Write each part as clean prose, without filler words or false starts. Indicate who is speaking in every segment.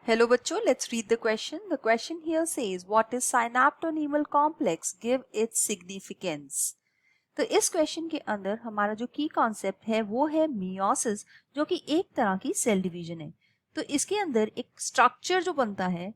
Speaker 1: Hello बच्चों, let's read the question. The question here says, what is synaptonemal complex? Give its significance. तो इस question के अंदर हमारा जो की कॉन्सेप्ट है वो है मियोसिस, जो कि एक तरह की सेल डिवीजन है। तो इसके अंदर एक स्ट्रक्चर जो बनता है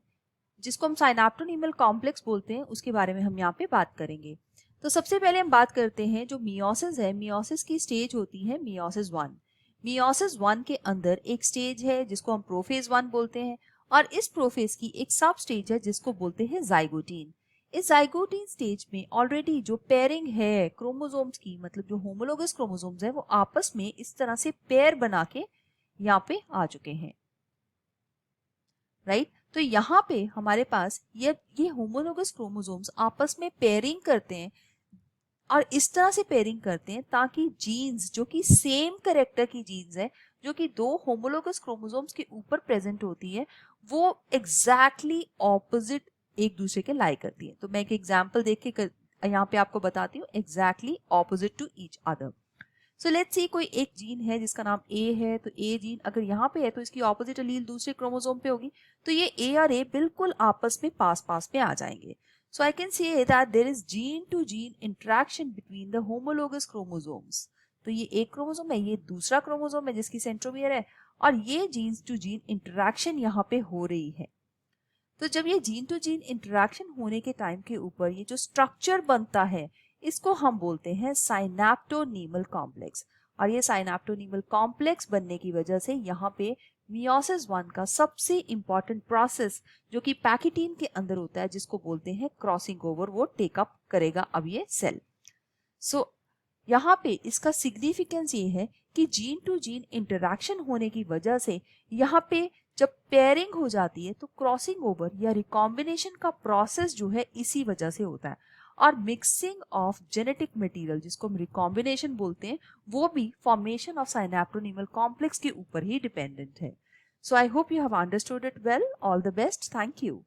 Speaker 1: जिसको हम साइनाप्टोनीमल कॉम्प्लेक्स बोलते हैं, उसके बारे में हम यहाँ पे बात करेंगे। तो सबसे पहले हम बात करते हैं जो मियोसिस है। मियोसिस की स्टेज होती है मियोसिस 1। मियोसिस 1 के अंदर एक स्टेज है जिसको हम प्रोफेज 1 बोलते हैं, और इस प्रोफेज की एक सब स्टेज है जिसको बोलते हैं जाइगोटीन। इस जाइगोटीन स्टेज में ऑलरेडी जो पेयरिंग है क्रोमोसोम्स की, मतलब जो होमोलोगस क्रोमोसोम्स है, वो आपस में इस तरह से पेयर बना के यहाँ पे आ चुके हैं, राइट। तो यहाँ पे हमारे पास ये होमोलोगस क्रोमोसोम्स आपस में पेयरिंग करते हैं, और इस तरह से पेयरिंग करते हैं ताकि जीन्स जो कि सेम कैरेक्टर की जीन्स है, जो कि दो होमोलोगस क्रोमोसोम्स के ऊपर प्रेजेंट होती है, वो एग्जैक्टली ऑपोजिट एक दूसरे के लाई करती है। तो मैं एक एग्जांपल देख के यहाँ पे आपको बताती हूँ, exactly opposite to each other. So let's see कोई एक जीन है जिसका नाम ए है। तो ए जीन अगर यहाँ पे है तो इसकी ऑपोजिट अलील दूसरे क्रोमोसोम पे होगी, तो ये ए और ए बिल्कुल आपस में पास पास में आ जाएंगे। So I can say that there is gene to gene interaction between the homologous chromosomes. तो ये एक क्रोमोसोम है, ये दूसरा क्रोमोसोम है जिसकी सेंट्रोमियर है, और ये जीन्स टू जीन इंटरेक्शन यहाँ पे हो रही है। तो जब ये जीन टू जीन इंटरेक्शन होने के टाइम के ऊपर ये जो स्ट्रक्चर बनता है, इसको हम बोलते हैं साइनैप्टोनीमल कॉम्प्लेक्स। और ये साइनैप्टोनीमल कॉम्प्लेक्स बनने की वजह से यहाँ पे मियोसिस 1 का सबसे इंपॉर्टेंट प्रोसेस जो कि पैकिटीन के अंदर होता है, जिसको बोलते हैं क्रॉसिंग ओवर, वो टेकअप करेगा अब ये सेल। सो यहाँ पे इसका सिग्निफिकेंस ये है कि जीन टू जीन इंटरेक्शन होने की वजह से यहाँ पे जब पेयरिंग हो जाती है तो क्रॉसिंग ओवर या रिकॉम्बिनेशन का प्रोसेस जो है इसी वजह से होता है। और मिक्सिंग ऑफ जेनेटिक मटेरियल, जिसको हम रिकॉम्बिनेशन बोलते हैं, वो भी फॉर्मेशन ऑफ साइनैप्टोनीमल कॉम्प्लेक्स के ऊपर ही डिपेंडेंट है। So I hope you have understood it well. All the best. Thank you.